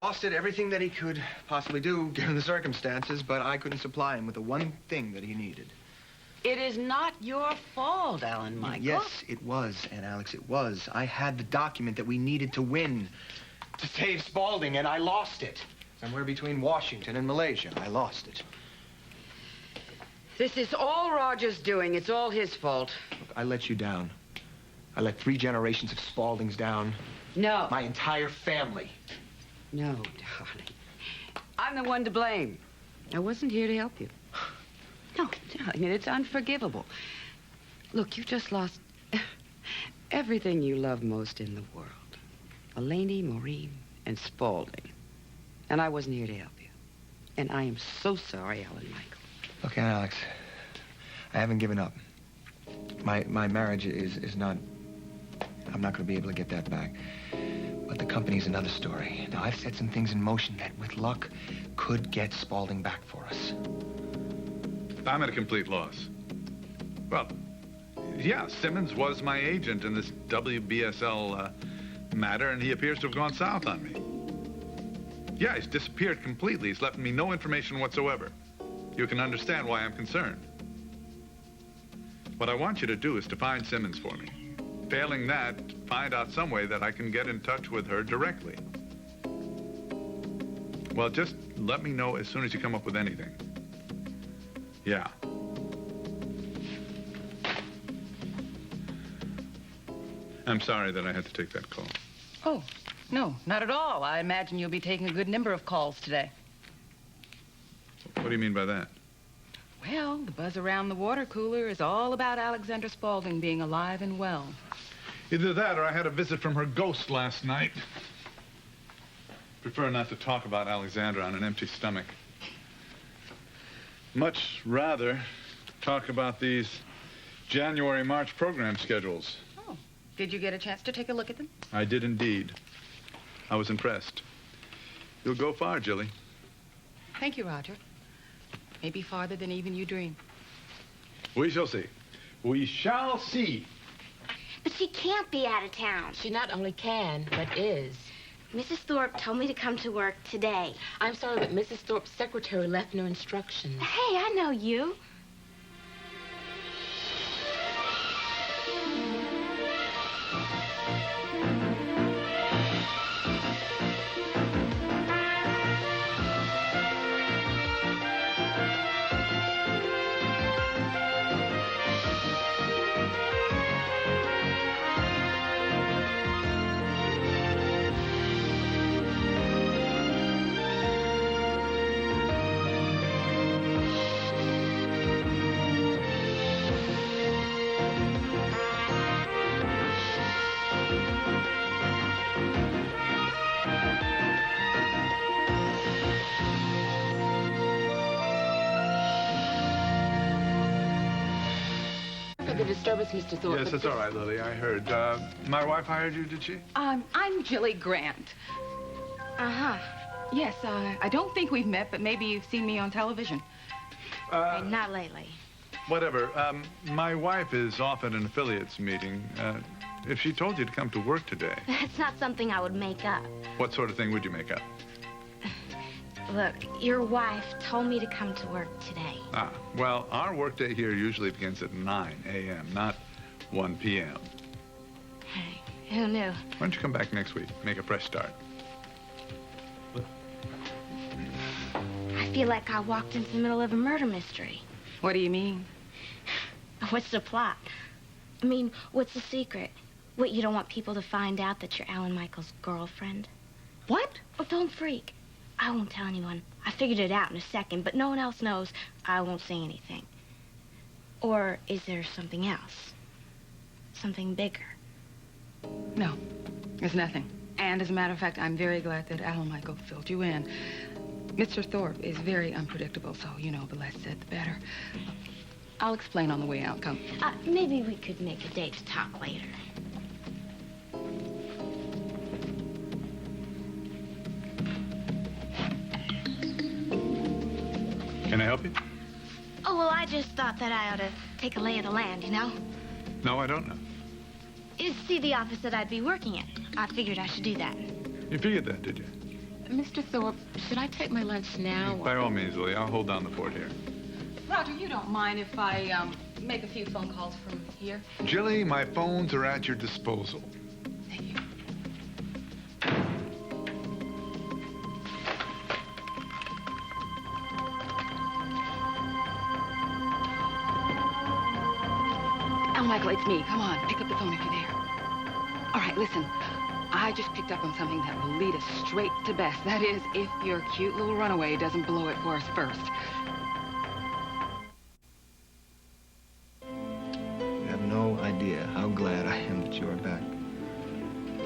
exhausted everything that he could possibly do, given the circumstances, but I couldn't supply him with the one thing that he needed. It is not your fault, Alan Michael. Yes, it was, Aunt Alex, it was. I had the document that we needed to win, to save Spaulding, and I lost it. Somewhere between Washington and Malaysia, I lost it. This is all Roger's doing. It's all his fault. Look, I let you down. I let 3 generations of Spauldings down. No. My entire family. No, darling. I'm the one to blame. I wasn't here to help you. No, darling, it's unforgivable. Look, you just lost everything you love most in the world. Eleni, Maureen, and Spaulding. And I wasn't here to help you. And I am so sorry, Alan Michael. Look, Aunt Alex, I haven't given up. My marriage is not... I'm not going to be able to get that back. But the company's another story. Now, I've set some things in motion that, with luck, could get Spaulding back for us. I'm at a complete loss. Well, yeah, Simmons was my agent in this WBSL matter, and he appears to have gone south on me. Yeah, he's disappeared completely. He's left me no information whatsoever. You can understand why I'm concerned. What I want you to do is to find Simmons for me. Failing that, find out some way that I can get in touch with her directly. Well, just let me know as soon as you come up with anything. Yeah. I'm sorry that I had to take that call. Oh, no, not at all. I imagine you'll be taking a good number of calls today. What do you mean by that? Well, the buzz around the water cooler is all about Alexandra Spaulding being alive and well. Either that or I had a visit from her ghost last night. Prefer not to talk about Alexandra on an empty stomach. Much rather talk about these January-March program schedules. Oh, did you get a chance to take a look at them? I did indeed. I was impressed. You'll go far, Jilly. Thank you, Roger. Maybe farther than even you dream. We shall see. We shall see. But she can't be out of town. She not only can, but is. Mrs. Thorpe told me to come to work today. I'm sorry, but Mrs. Thorpe's secretary left no instructions. Hey, I know you. The disturbance, Mr. Thorpe. Yes, that's all right, Lily. I heard. My wife hired you, did she? I'm Jilly Grant. Uh-huh. Yes, I don't think we've met, but maybe you've seen me on television. Not lately. Whatever. My wife is off at an affiliates meeting. If she told you to come to work today, That's not something I would make up. what sort of thing would you make up? Look, your wife told me to come to work today. Ah, well, our workday here usually begins at 9 a.m., not 1 p.m. Hey, who knew? Why don't you come back next week? Make a fresh start. I feel like I walked into the middle of a murder mystery. What do you mean? What's the plot? I mean, what's the secret? What, you don't want people to find out that you're Alan Michael's girlfriend? What? Oh, don't freak. I won't tell anyone. I figured it out in a second, but no one else knows. I won't say anything. Or is there something else? Something bigger? No, there's nothing. And as a matter of fact, I'm very glad that Alan Michael filled you in. Mr. Thorpe is very unpredictable, so, you know, the less said, the better. I'll explain on the way out. Come. Maybe we could make a date to talk later. Can I help you? Oh, well, I just thought that I ought to take a lay of the land, you know? No, I don't know. You see the office that I'd be working in. I figured I should do that. You figured that, did you? Mr. Thorpe, should I take my lunch now? By all means, Lily. I'll hold down the fort here. Roger, you don't mind if I make a few phone calls from here? Jilly, my phones are at your disposal. Thank you. Oh, Michael, it's me. Come on, pick up the phone if you're there. All right, listen. I just picked up on something that will lead us straight to Bess. That is, if your cute little runaway doesn't blow it for us first. You have no idea how glad I am that you are back.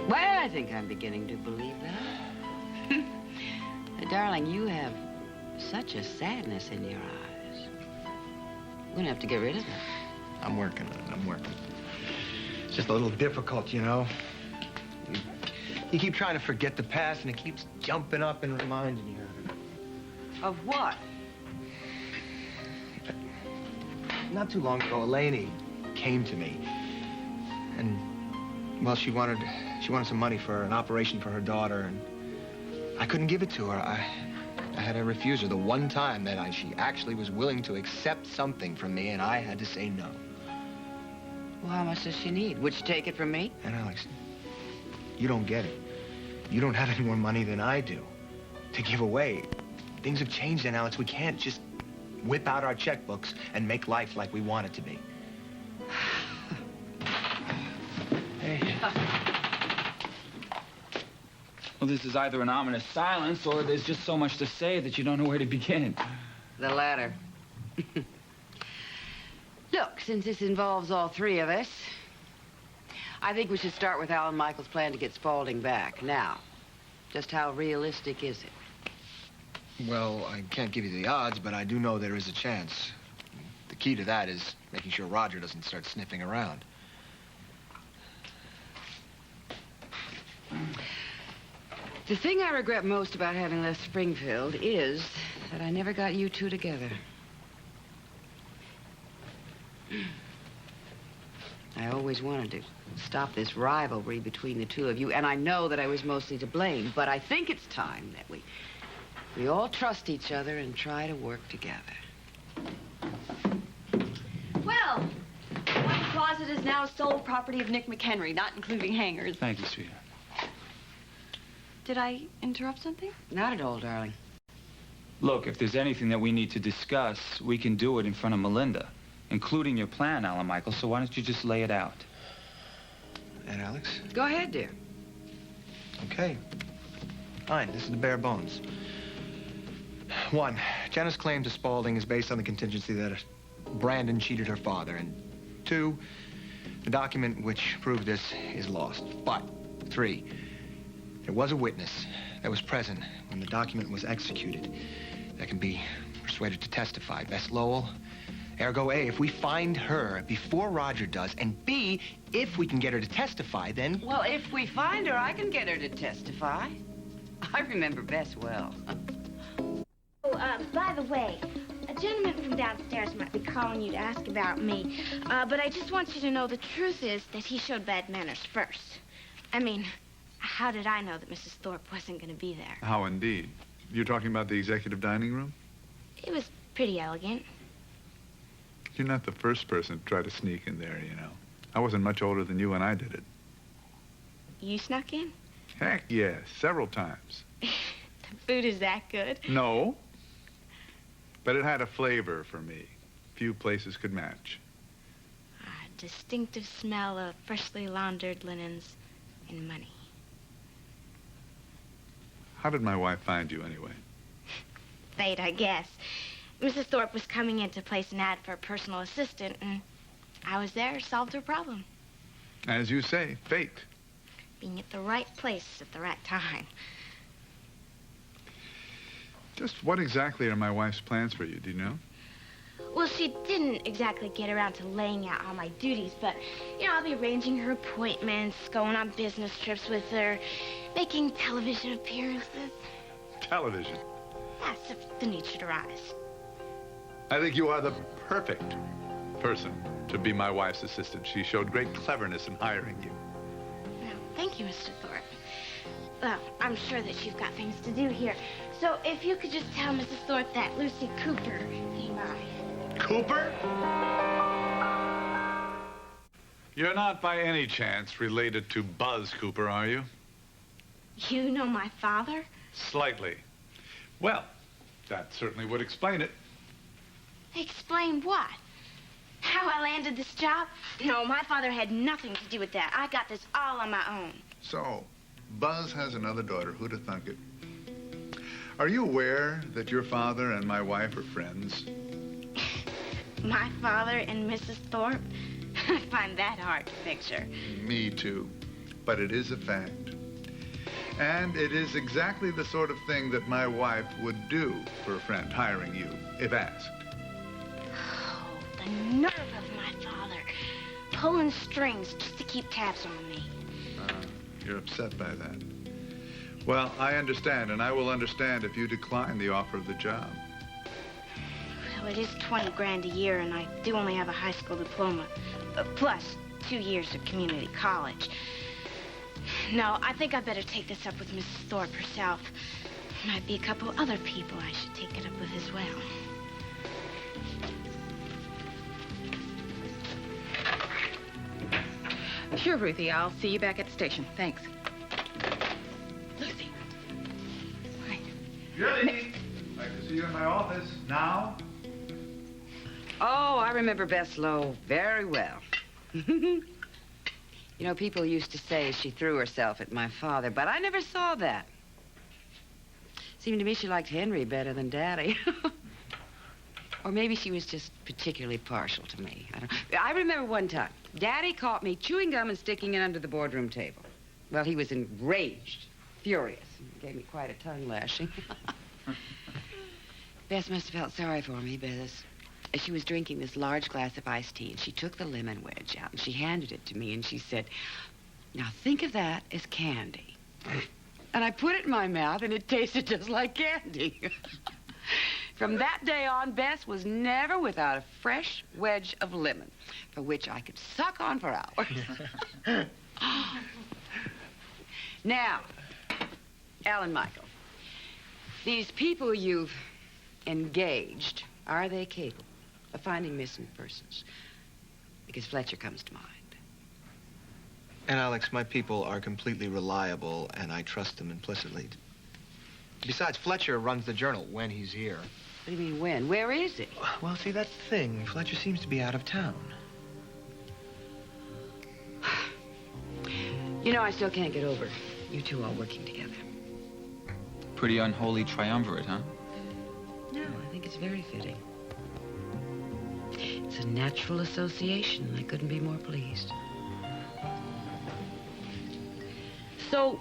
Well, I think I'm beginning to believe that. Darling, you have such a sadness in your eyes. We're gonna have to get rid of that. I'm working on it. I'm working. It's just a little difficult, you know. You keep trying to forget the past, and it keeps jumping up and reminding you of it. Of what? Not too long ago, Eleni came to me, and well, she wanted some money for an operation for her daughter, and I couldn't give it to her. I had to refuse her the one time that she actually was willing to accept something from me, and I had to say no. Well, how much does she need? Would you take it from me? And Alex, you don't get it. You don't have any more money than I do to give away. Things have changed, and Alex, we can't just whip out our checkbooks and make life like we want it to be. Hey. Well, this is either an ominous silence or there's just so much to say that you don't know where to begin. The latter. Look, since this involves all three of us, I think we should start with Alan Michael's plan to get Spaulding back. Now, just how realistic is it? Well, I can't give you the odds, but I do know there is a chance. The key to that is making sure Roger doesn't start sniffing around. The thing I regret most about having left Springfield is that I never got you two together. I always wanted to stop this rivalry between the two of you, and I know that I was mostly to blame, but I think it's time that we all trust each other and try to work together. Well, one closet is now sole property of Nick McHenry, not including hangers. Thank you, sweetheart. Did I interrupt something? Not at all, darling. Look, if there's anything that we need to discuss, we can do it in front of Melinda, including your plan, Alan Michael, so why don't you just lay it out? And Alex? Go ahead, dear. Okay. Fine, this is the bare bones. 1, Jenna's claim to Spaulding is based on the contingency that Brandon cheated her father. And 2, the document which proved this is lost. But 3, there was a witness that was present when the document was executed that can be persuaded to testify. Bess Lowell. Ergo A, if we find her before Roger does, and B, if we can get her to testify, then... Well, if we find her, I can get her to testify. I remember Bess well. Oh, by the way, a gentleman from downstairs might be calling you to ask about me. But I just want you to know the truth is that he showed bad manners first. I mean, how did I know that Mrs. Thorpe wasn't going to be there? How indeed? You're talking about the executive dining room? It was pretty elegant. You're not the first person to try to sneak in there, you know. I wasn't much older than you when I did it. You snuck in? Heck yes, several times. The food is that good? No. But it had a flavor for me. Few places could match. A distinctive smell of freshly laundered linens and money. How did my wife find you anyway? Fate, I guess. Mrs. Thorpe was coming in to place an ad for a personal assistant, and I was there, solved her problem. As you say, fate. Being at the right place at the right time. Just what exactly are my wife's plans for you, do you know? Well, she didn't exactly get around to laying out all my duties, but, you know, I'll be arranging her appointments, going on business trips with her, making television appearances. Television. That's if the need should arise. I think you are the perfect person to be my wife's assistant. She showed great cleverness in hiring you. Well, thank you, Mr. Thorpe. Well, I'm sure that you've got things to do here. So if you could just tell Mrs. Thorpe that Lucy Cooper came by. Cooper? You're not by any chance related to Buzz Cooper, are you? You know my father? Slightly. Well, that certainly would explain it. Explain what? How I landed this job? No, my father had nothing to do with that. I got this all on my own. So, Buzz has another daughter. Who'd have thunk it? Are you aware that your father and my wife are friends? My father and Mrs. Thorpe? I find that hard to picture. Me too. But it is a fact. And it is exactly the sort of thing that my wife would do for a friend, hiring you, if asked. Oh, the nerve of my father. Pulling strings just to keep tabs on me. You're upset by that. Well, I understand, and I will understand if you decline the offer of the job. Well, it is 20 grand a year, and I do only have a high school diploma, plus 2 years of community college. No, I think I better take this up with Mrs. Thorpe herself. Might be a couple other people I should take it up with as well. Sure, Ruthie. I'll see you back at the station. Thanks. Lucy. Hi. Judy! I'd like to see you in my office now. Oh, I remember Bess Lowe very well. You know, people used to say she threw herself at my father, but I never saw that. Seemed to me she liked Henry better than Daddy. Or maybe she was just particularly partial to me. I remember one time, Daddy caught me chewing gum and sticking it under the boardroom table. Well, he was enraged, furious, and gave me quite a tongue lashing. Bess must have felt sorry for me because she was drinking this large glass of iced tea, and she took the lemon wedge out, and she handed it to me, and she said, "Now think of that as candy." And I put it in my mouth, and it tasted just like candy. From that day on, Bess was never without a fresh wedge of lemon, for which I could suck on for hours. Now, Alan Michael, these people you've engaged, are they capable of finding missing persons? Because Fletcher comes to mind. And Alex, my people are completely reliable, and I trust them implicitly. Besides, Fletcher runs the Journal when he's here. What do you mean, when? Where is he? Well, see, that's the thing. Fletcher seems to be out of town. You know, I still can't get over you two all working together. Pretty unholy triumvirate, huh? No, I think it's very fitting. It's a natural association, and I couldn't be more pleased. So,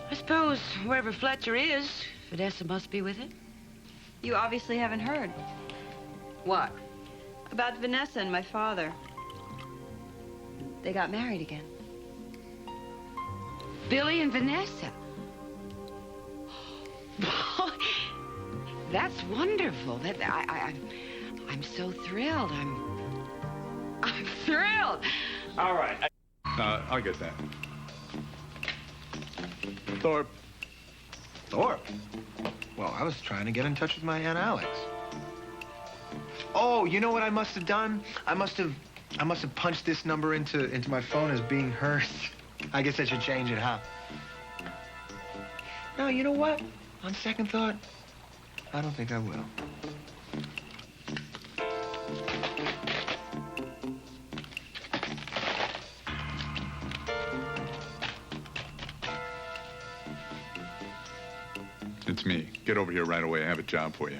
I suppose wherever Fletcher is, Vanessa must be with it. You obviously haven't heard. What? About Vanessa and my father. They got married again. Billy and Vanessa. That's wonderful. I'm so thrilled. I'm thrilled. All right. I'll get that. Thorpe. Thorpe? Well, I was trying to get in touch with my Aunt Alex. Oh, you know what I must have done? I must have punched this number into my phone as being hers. I guess I should change it, huh? No, you know what? On second thought, I don't think I will. It's me. Get over here right away. I have a job for you.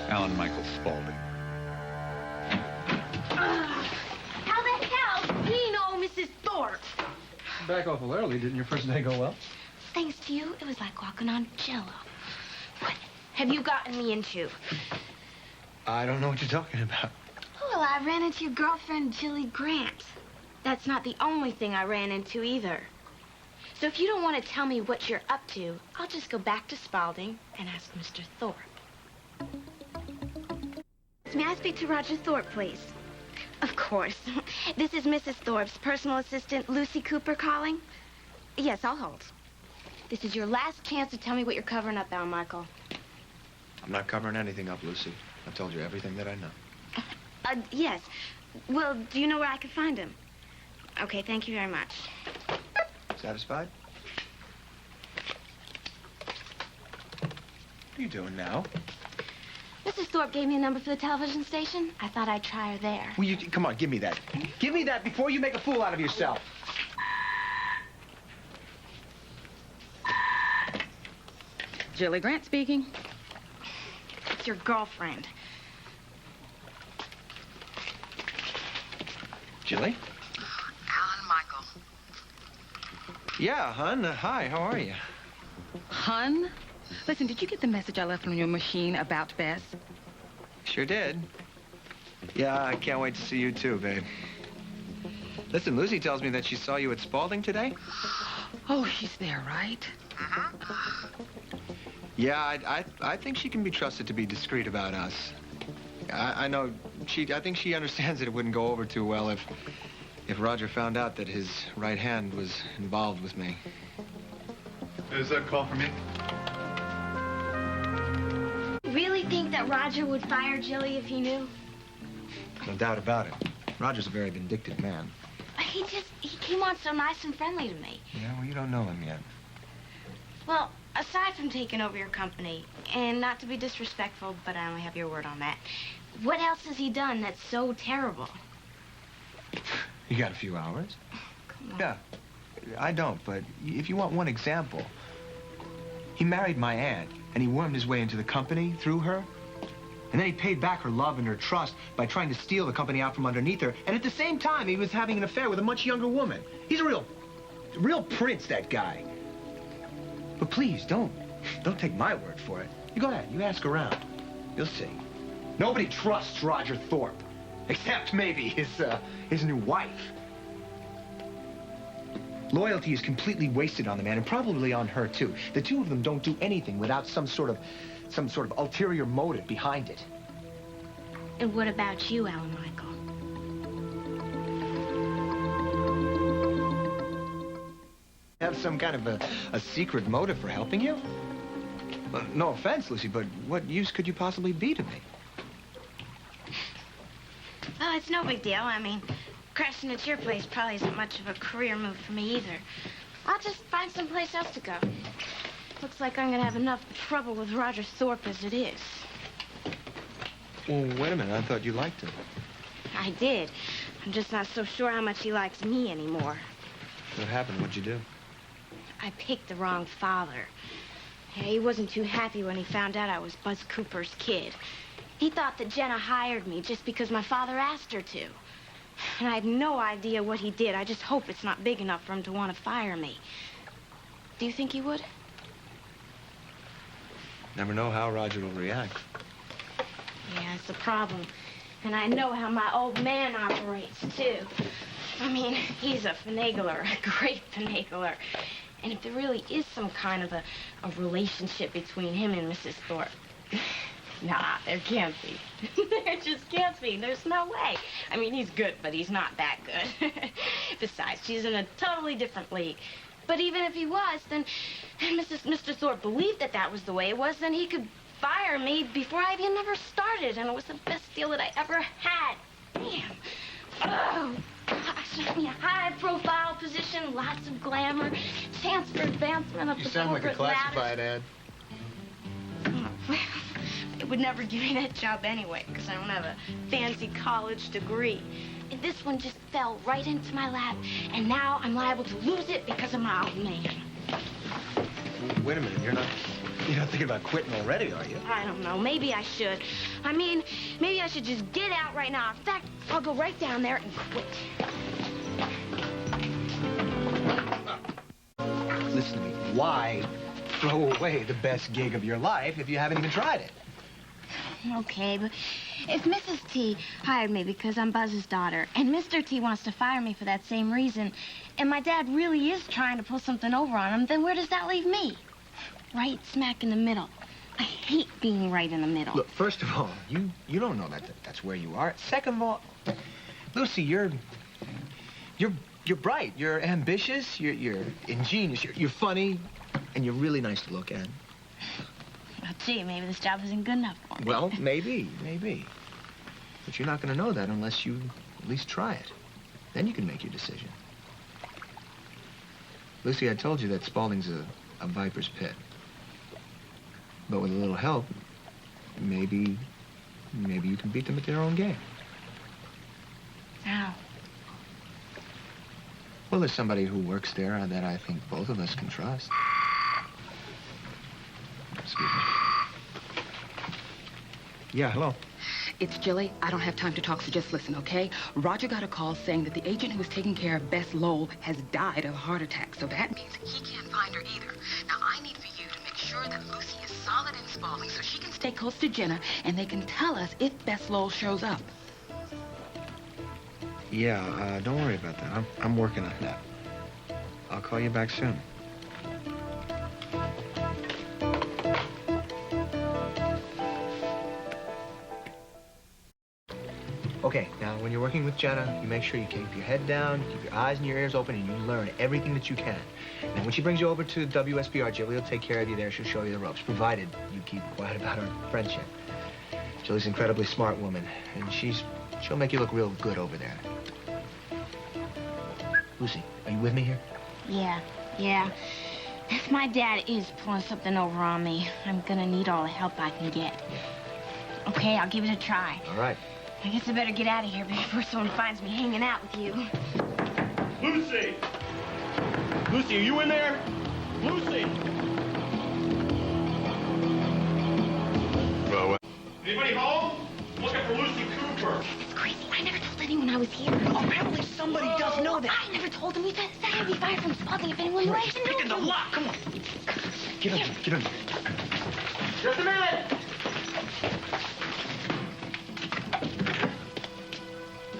Alan Michael Spaulding. How the hell do you know Mrs. Thorpe? Back awful early. Didn't your first day go well? Thanks to you, it was like walking on Jell-O. What have you gotten me into? I don't know what you're talking about. Well, I ran into your girlfriend, Jilly Grant. That's not the only thing I ran into either. So if you don't want to tell me what you're up to, I'll just go back to Spaulding and ask Mr. Thorpe. May I speak to Roger Thorpe, please? Of course. This is Mrs. Thorpe's personal assistant, Lucy Cooper, calling. Yes, I'll hold. This is your last chance to tell me what you're covering up, Al Michael. I'm not covering anything up, Lucy. I've told you everything that I know. Yes. Well, do you know where I can find him? Okay, thank you very much. Satisfied? What are you doing now? Mrs. Thorpe gave me a number for the television station. I thought I'd try her there. Will you, come on, give me that. Give me that before you make a fool out of yourself. Jilly Grant speaking. It's your girlfriend. Jilly? Alan Michael. Yeah, hon. Hi, how are you? Hun? Listen, did you get the message I left on your machine about Bess? Sure did. Yeah, I can't wait to see you too, babe. Listen, Lucy tells me that she saw you at Spalding today. Oh, she's there, right? Yeah, I think she can be trusted to be discreet about us. I know I think she understands that it wouldn't go over too well if Roger found out that his right hand was involved with me. Is that a call for me? Really think that Roger would fire Jilly if he knew? No doubt about it. Roger's a very vindictive man. He came on so nice and friendly to me. Yeah, well, you don't know him yet. Well, aside from taking over your company, and not to be disrespectful, but I only have your word on that, what else has he done that's so terrible? You got a few hours? Come on. Yeah, I don't, but if you want one example, he married my aunt, and he wormed his way into the company through her. And then he paid back her love and her trust by trying to steal the company out from underneath her. And at the same time, he was having an affair with a much younger woman. He's a real prince, that guy. But please, don't take my word for it. You go ahead, you ask around. You'll see. Nobody trusts Roger Thorpe, except maybe his new wife. Loyalty is completely wasted on the man, and probably on her, too. The two of them don't do anything without some sort of ulterior motive behind it. And what about you, Alan Michael? Have some kind of a secret motive for helping you? Well, no offense, Lucy, but what use could you possibly be to me? Well, it's no big deal. I mean, crashing at your place probably isn't much of a career move for me either. I'll just find someplace else to go. Looks like I'm gonna have enough trouble with Roger Thorpe as it is. Well, wait a minute. I thought you liked him. I did. I'm just not so sure how much he likes me anymore. What happened? What'd you do? I picked the wrong father. Yeah, he wasn't too happy when he found out I was Buzz Cooper's kid. He thought that Jenna hired me just because my father asked her to. And I have no idea what he did. I just hope it's not big enough for him to want to fire me. Do you think he would? Never know how Roger will react. Yeah, it's a problem. And I know how my old man operates, too. I mean, he's a finagler, a great finagler. And if there really is some kind of a relationship between him and Mrs. Thorpe, nah, there can't be. There just can't be. There's no way. I mean, he's good, but he's not that good. Besides, she's in a totally different league. But even if he was, then Mr. Thorpe believed that that was the way it was, then he could fire me before I even ever started, and it was the best deal that I ever had. Damn. Oh, gosh. I mean, a high-profile position, lots of glamour, chance for advancement up the corporate ladder. ad. Well, it would never give me that job anyway, because I don't have a fancy college degree. And this one just fell right into my lap, and now I'm liable to lose it because of my old man. Wait a minute. You're not thinking about quitting already, are you? I don't know. Maybe I should. I mean, maybe I should just get out right now. In fact, I'll go right down there and quit. Listen to me. Why throw away the best gig of your life if you haven't even tried it? Okay, but if Mrs. T hired me because I'm Buzz's daughter, and Mr. T wants to fire me for that same reason, and my dad really is trying to pull something over on him, then where does that leave me? Right smack in the middle. I hate being right in the middle. Look, first of all, you don't know that's where you are. Second of all, Lucy, you're You're bright. You're ambitious. You're ingenious. You're funny. And you're really nice to look at. Well, gee, maybe this job isn't good enough for me. Well, maybe. But you're not going to know that unless you at least try it. Then you can make your decision. Lucy, I told you that Spaulding's a viper's pit. But with a little help, maybe you can beat them at their own game. How? Well, there's somebody who works there that I think both of us can trust. Excuse me. Yeah, hello. It's Jilly. I don't have time to talk, so just listen, okay? Roger got a call saying that the agent who was taking care of Bess Lowell has died of a heart attack, so that means he can't find her either. Now, I need for you to make sure that Lucy is solid in Spaulding so she can stay close to Jenna, and they can tell us if Bess Lowell shows up. Yeah, don't worry about that. I'm working on that. I'll call you back soon. Okay, now when you're working with Jenna, you make sure you keep your head down, you keep your eyes and your ears open, and you learn everything that you can. And when she brings you over to WSBR, Jilly will take care of you there. She'll show you the ropes, provided you keep quiet about our friendship. Jilly's an incredibly smart woman, and she'll make you look real good over there. Lucy, are you with me here? Yeah. If my dad is pulling something over on me, I'm gonna need all the help I can get. Okay, I'll give it a try. All right. I guess I better get out of here before someone finds me hanging out with you. Lucy! Lucy, are you in there? Lucy! Well, Anybody home? Looking for Lucy Cooper. It's crazy. I never told anyone I was here. Oh, apparently somebody does know that. I never told them. You said I'd be fired from Spaulding if anyone knew I didn't know. Picking the lock. Come on. Get under. Just a minute.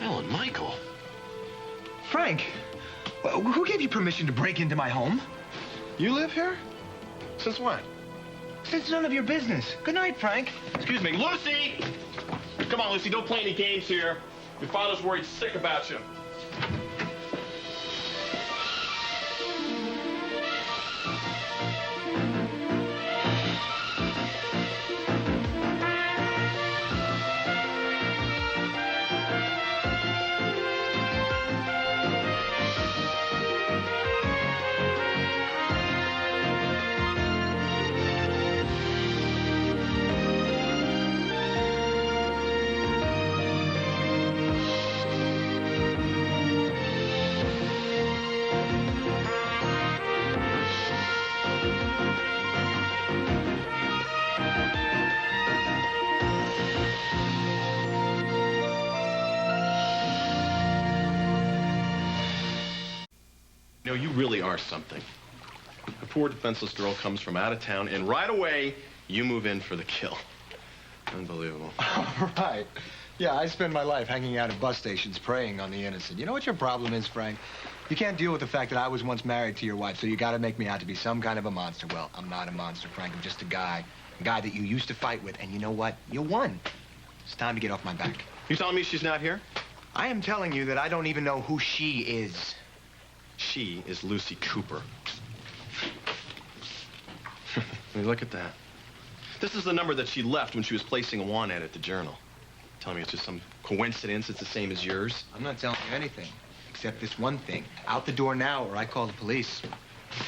Alan Michael. Frank, who gave you permission to break into my home? You live here? Since when? It's none of your business. Good night, Frank. Excuse me, Lucy! Come on, Lucy, don't play any games here. Your father's worried sick about you. You know, you really are something. A poor defenseless girl comes from out of town, and right away, you move in for the kill. Unbelievable. Right. Yeah, I spend my life hanging out at bus stations preying on the innocent. You know what your problem is, Frank? You can't deal with the fact that I was once married to your wife, so you gotta make me out to be some kind of a monster. Well, I'm not a monster, Frank. I'm just a guy that you used to fight with, and you know what? You won. It's time to get off my back. You telling me she's not here? I am telling you that I don't even know who she is. She is Lucy Cooper. I mean, look at that. This is the number that she left when she was placing a want ad at the Journal. Tell me it's just some coincidence it's the same as yours? I'm not telling you anything, except this one thing. Out the door now, or I call the police.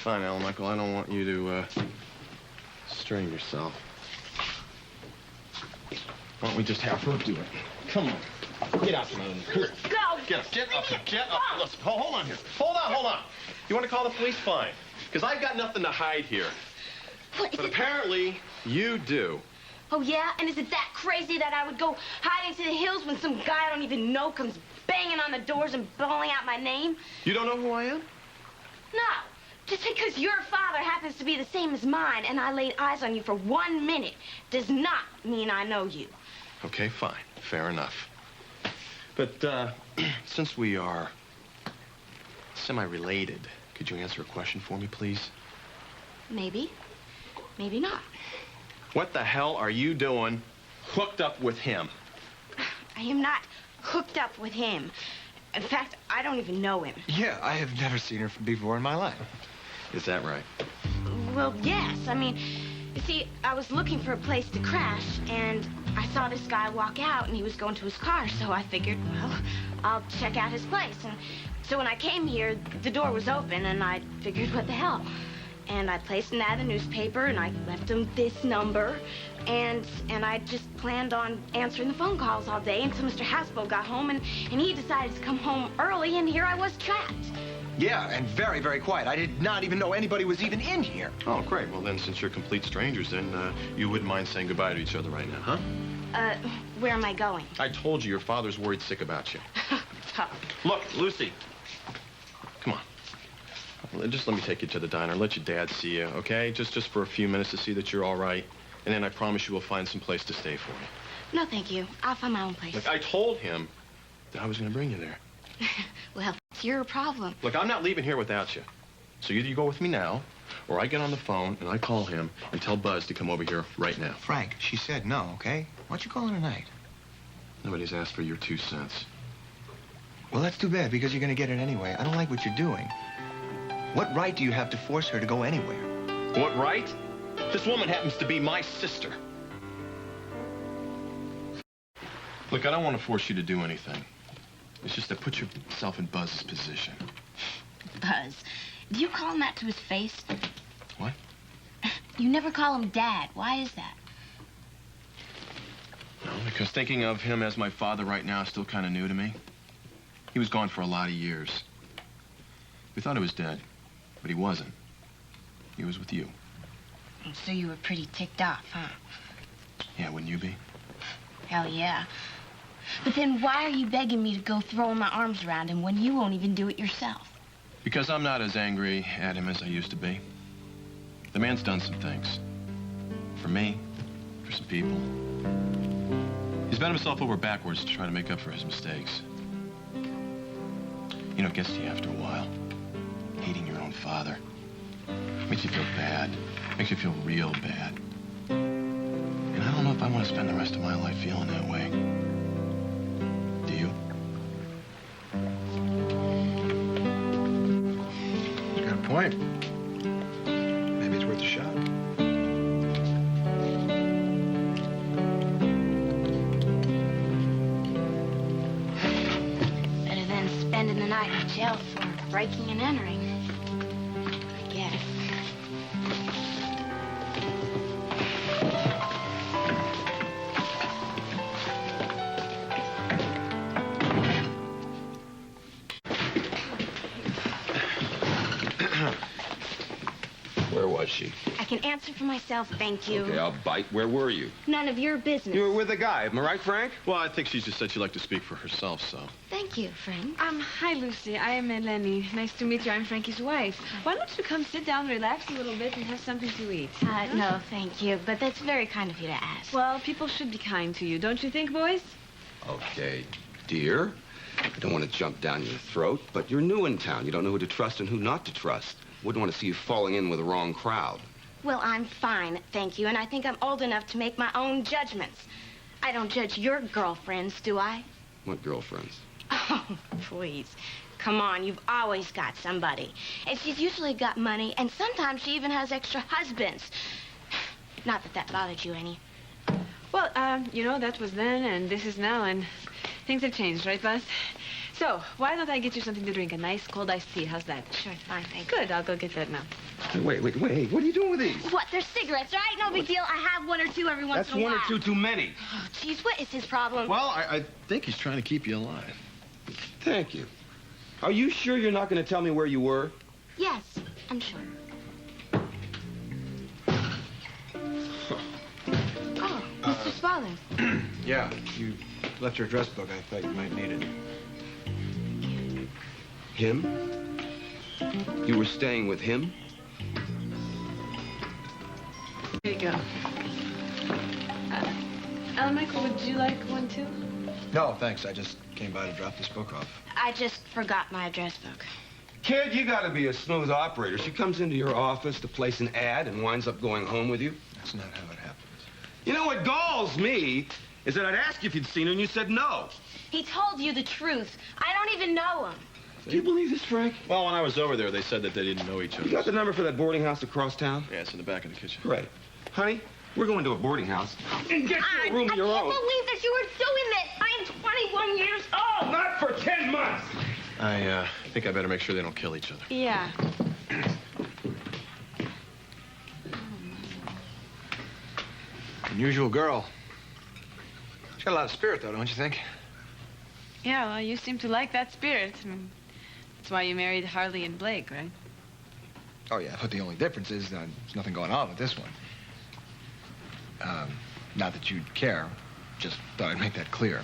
Fine, Alan Michael. I don't want you to, strain yourself. Why don't we just have her do it? Come on. Get out from under here. Go! Get up. Get up. Listen, hold on here. Hold on. You want to call the police? Fine. Because I've got nothing to hide here. What, But apparently, you do. Oh, yeah? And is it that crazy that I would go hiding to the hills when some guy I don't even know comes banging on the doors and bawling out my name? You don't know who I am? No. Just because your father happens to be the same as mine and I laid eyes on you for 1 minute does not mean I know you. Okay, fine. Fair enough. But, since we are semi-related, could you answer a question for me, please? Maybe. Maybe not. What the hell are you doing hooked up with him? I am not hooked up with him. In fact, I don't even know him. Yeah, I have never seen her before in my life. Is that right? Well, yes. I mean, you see, I was looking for a place to crash, and I saw this guy walk out, and he was going to his car, so I figured, well, I'll check out his place. And so when I came here, the door was open, and I figured, what the hell? And I placed an ad in the newspaper, and I left him this number, and I just planned on answering the phone calls all day until Mr. Hasbro got home, and he decided to come home early, and here I was trapped. Yeah, and very, very quiet. I did not even know anybody was even in here. Oh, great. Well, then, since you're complete strangers, then you wouldn't mind saying goodbye to each other right now, huh? Where am I going? I told you your father's worried sick about you. Look, Lucy. Come on. Just let me take you to the diner. Let your dad see you, okay? Just for a few minutes to see that you're all right. And then I promise you we'll find some place to stay for you. No, thank you. I'll find my own place. Look, I told him that I was going to bring you there. Well, it's your problem. Look, I'm not leaving here without you. So either you go with me now, or I get on the phone and I call him and tell Buzz to come over here right now. Frank, she said no, okay? Why don't you call her tonight? Nobody's asked for your 2 cents. Well, that's too bad, because you're going to get it anyway. I don't like what you're doing. What right do you have to force her to go anywhere? What right? This woman happens to be my sister. Look, I don't want to force you to do anything. It's just that put yourself in Buzz's position. Buzz, do you call him that to his face? What? You never call him Dad. Why is that? No, because thinking of him as my father right now is still kind of new to me. He was gone for a lot of years. We thought he was dead, but he wasn't. He was with you. So you were pretty ticked off, huh? Yeah, wouldn't you be? Hell yeah. But then why are you begging me to go throwing my arms around him when you won't even do it yourself? Because I'm not as angry at him as I used to be. The man's done some things. For me, for some people. He's bent himself over backwards to try to make up for his mistakes. You know, it gets to you after a while. Hating your own father. Makes you feel bad. Makes you feel real bad. And I don't know if I want to spend the rest of my life feeling that way. Do you? You got a point. Maybe it's worth a shot. Better than spending the night in jail for breaking and entering. I guess. Where was she? I can answer for myself, thank you. Okay, I'll bite. Where were you? None of your business. You were with a guy, am I right, Frank? Well, I think she just said she'd like to speak for herself, so. Thank you, Frank. Hi, Lucy. I am Eleni. Nice to meet you. I'm Frankie's wife. Why don't you come sit down, relax a little bit, and have something to eat? No, thank you. But that's very kind of you to ask. Well, people should be kind to you, don't you think, boys? Okay, dear. I don't want to jump down your throat, but you're new in town. You don't know who to trust and who not to trust. Wouldn't want to see you falling in with the wrong crowd. Well, I'm fine, thank you, and I think I'm old enough to make my own judgments. I don't judge your girlfriends, do I? What girlfriends? Oh, please. Come on, you've always got somebody. And she's usually got money, and sometimes she even has extra husbands. Not that that bothered you any. Well, you know, that was then, and this is now, and things have changed, right, Buzz? So, why don't I get you something to drink? A nice cold iced tea. How's that? Sure, fine, thank you. Good, I'll go get that now. Wait. What are you doing with these? What? They're cigarettes, right? No big deal. I have one or two every once in a while. That's one or two too many. Oh, geez, what is his problem? Well, I think he's trying to keep you alive. Thank you. Are you sure you're not going to tell me where you were? Yes, I'm sure. Oh, Mr. Spaulding. Yeah, you left your address book. I thought you might need it. Him? You were staying with him? There you go. Alan Michael, would you like one, too? No, thanks. I just came by to drop this book off. I just forgot my address book. Kid, you gotta be a smooth operator. She comes into your office to place an ad and winds up going home with you. That's not how it happens. You know what galls me is that I'd ask you if you'd seen her, and you said no. He told you the truth. I don't even know him. Do you believe this, Frank? Well, when I was over there, they said that they didn't know each other. You got the number for that boarding house across town? Yeah, it's in the back of the kitchen. Great. Honey, we're going to a boarding house. And get you a room of your own. I can't believe that you are doing this. I am 21 years old. Not for 10 months. I think I better make sure they don't kill each other. Yeah. Unusual girl. She's got a lot of spirit, though, don't you think? Yeah, well, you seem to like that spirit. I mean, that's why you married Harley and Blake, right? Oh, yeah, but the only difference is there's nothing going on with this one. Not that you'd care. Just thought I'd make that clear.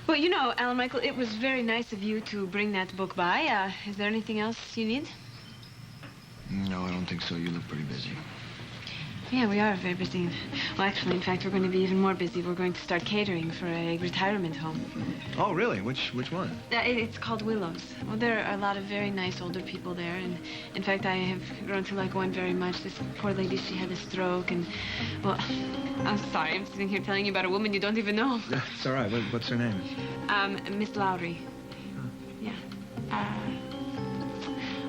Well, you know, Alan Michael, it was very nice of you to bring that book by. Is there anything else you need? No, I don't think so. You look pretty busy. Yeah, we are very busy. Well, actually, in fact, we're going to be even more busy. We're going to start catering for a retirement home. Oh, really? Which one? It's called Willows. Well, there are a lot of very nice older people there, and in fact, I have grown to like one very much. This poor lady, she had a stroke, and, well, I'm sorry, I'm sitting here telling you about a woman you don't even know. It's all right. What's her name? Miss Lowry. Yeah.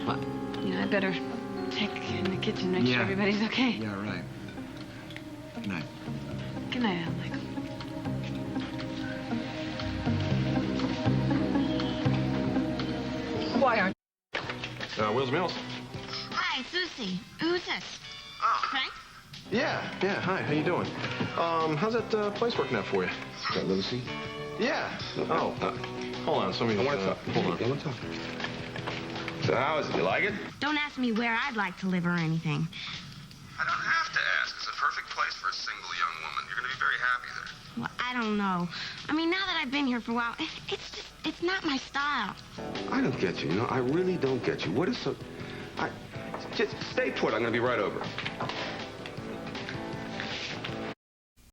Well, you know, I better check in the kitchen, make sure everybody's okay. Yeah, right. Good night. Good night, Alan Michael. Why aren't Will's Mills. Hi, Susie. Who's this? Frank? Yeah, hi, how you doing? How's that place working out for you? Is that Lucy? Yeah. Oh, hold on, somebody... I want to talk. Hold on. I want to talk. So how is it? You like it? Don't ask me where I'd like to live or anything. I don't have to ask. It's a perfect place for a single young woman. You're going to be very happy there. Well, I don't know. I mean, now that I've been here for a while, it's not my style. I don't get you. You know, I really don't get you. What is so... Just stay put. I'm going to be right over.